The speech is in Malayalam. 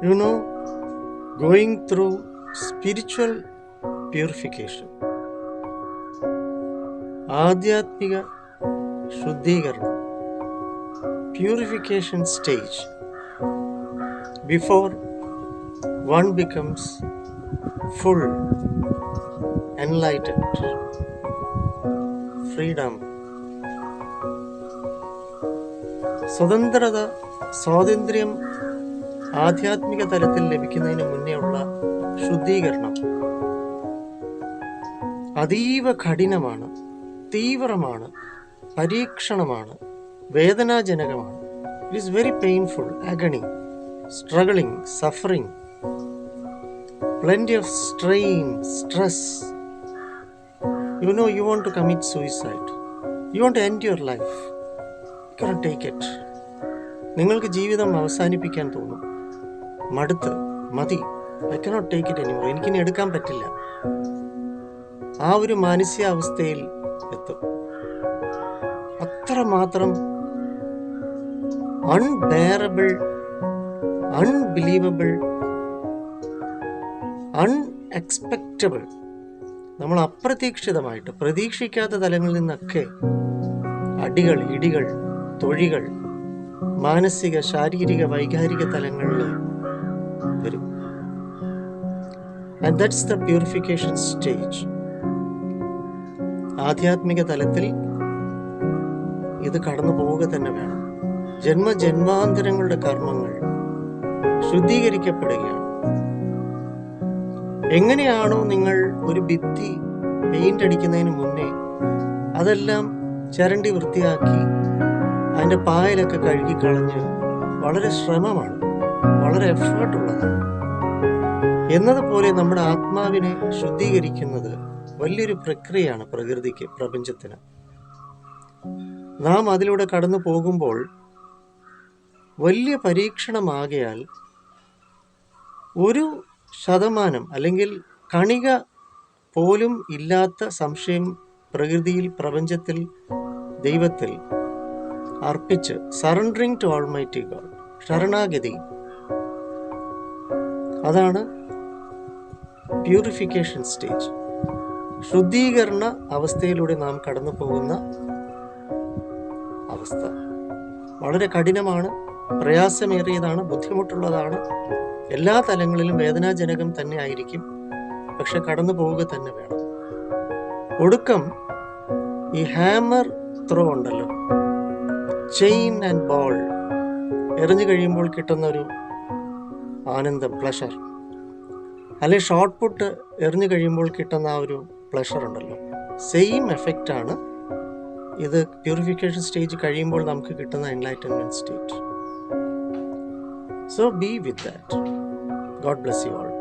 You know, going through spiritual purification, ആധ്യാത്മിക ശുദ്ധീകരണം, purification stage before one becomes full, enlightened, freedom, സ്വാതന്ത്ര്യം ആധ്യാത്മിക തലത്തിൽ ലഭിക്കുന്നതിന് മുന്നേയുള്ള ശുദ്ധീകരണം അതീവ കഠിനമാണ്, തീവ്രമാണ്, പരീക്ഷണമാണ്, വേദനാജനകമാണ്. It is very painful, agony, struggling, suffering, plenty of strain, stress. You know, you want to commit suicide. You want to end your life. You cannot take it. നിങ്ങൾക്ക് ജീവിതം അവസാനിപ്പിക്കാൻ തോന്നും. മടുത്ത്, മതി, I cannot take it anymore. എനിക്കിനി എടുക്കാൻ പറ്റില്ല. ആ ഒരു മാനസികാവസ്ഥയിൽ എത്തും. അത്രമാത്രം അൺബെയറബിൾ, അൺബിലീവബിൾ, അൺഎക്സ്പെക്റ്റബിൾ, നമ്മൾ അപ്രതീക്ഷിതമായിട്ട് പ്രതീക്ഷിക്കാത്ത തലങ്ങളിൽ നിന്നൊക്കെ അടികൾ, ഇടികൾ, തൊഴികൾ മാനസിക, ശാരീരിക, വൈകാരിക തലങ്ങളിൽ വരും. And that's the purification stage. ആധ്യാത്മിക തലത്തിൽ ഇത് കടന്നു പോവുക തന്നെ വേണം. ജന്മജന്മാന്തരങ്ങളുടെ കർമ്മങ്ങൾ ശുദ്ധീകരിക്കപ്പെടുകയാണ്. എങ്ങനെയാണോ നിങ്ങൾ ഒരു ഭിത്തി പെയിന്റ് അടിക്കുന്നതിന് മുന്നേ അതെല്ലാം ചരണ്ടി വൃത്തിയാക്കി അതിൻ്റെ പായലൊക്കെ കഴുകിക്കളഞ്ഞ് വളരെ ശ്രമമാണ്, വളരെ എഫേർട്ടുള്ളതാണ് എന്നതുപോലെ നമ്മുടെ ആത്മാവിനെ ശുദ്ധീകരിക്കുന്നത് വലിയൊരു പ്രക്രിയയാണ് പ്രകൃതിക്ക്, പ്രപഞ്ചത്തിന്. നാം അതിലൂടെ കടന്നു പോകുമ്പോൾ വലിയ പരീക്ഷണമാകയാൽ 1% അല്ലെങ്കിൽ കണിക പോലും ഇല്ലാത്ത സംശയം പ്രകൃതിയിൽ, പ്രപഞ്ചത്തിൽ, ദൈവത്തിൽ അർപ്പിച്ച് സറണ്ടറിങ് ടു ഓൾമൈറ്റി ഗോഡ്, ശരണാഗതി, അതാണ് പ്യൂരിഫിക്കേഷൻ സ്റ്റേജ്. ശുദ്ധീകരണ അവസ്ഥയിലൂടെ നാം കടന്നു പോകുന്ന അവസ്ഥ വളരെ കഠിനമാണ്, പ്രയാസമേറിയതാണ്, ബുദ്ധിമുട്ടുള്ളതാണ്, എല്ലാ തലങ്ങളിലും വേദനാജനകം തന്നെ ആയിരിക്കും. പക്ഷെ കടന്നു പോവുക തന്നെ വേണം. ഒടുക്കം ഈ ഹാമർ ത്രോ ഉണ്ടല്ലോ, ചെയിൻ ആൻഡ് ബോൾ എറിഞ്ഞു കഴിയുമ്പോൾ കിട്ടുന്ന ഒരു ആനന്ദം, പ്ലഷർ, അല്ലെങ്കിൽ ഷോർട്ട് പുട്ട് എറിഞ്ഞു കഴിയുമ്പോൾ കിട്ടുന്ന ആ ഒരു പ്ലഷർ ഉണ്ടല്ലോ, സെയിം എഫക്റ്റാണ് ഇത് പ്യൂരിഫിക്കേഷൻ സ്റ്റേജ് കഴിയുമ്പോൾ നമുക്ക് കിട്ടുന്ന enlightenment state. So B with that. God bless you all.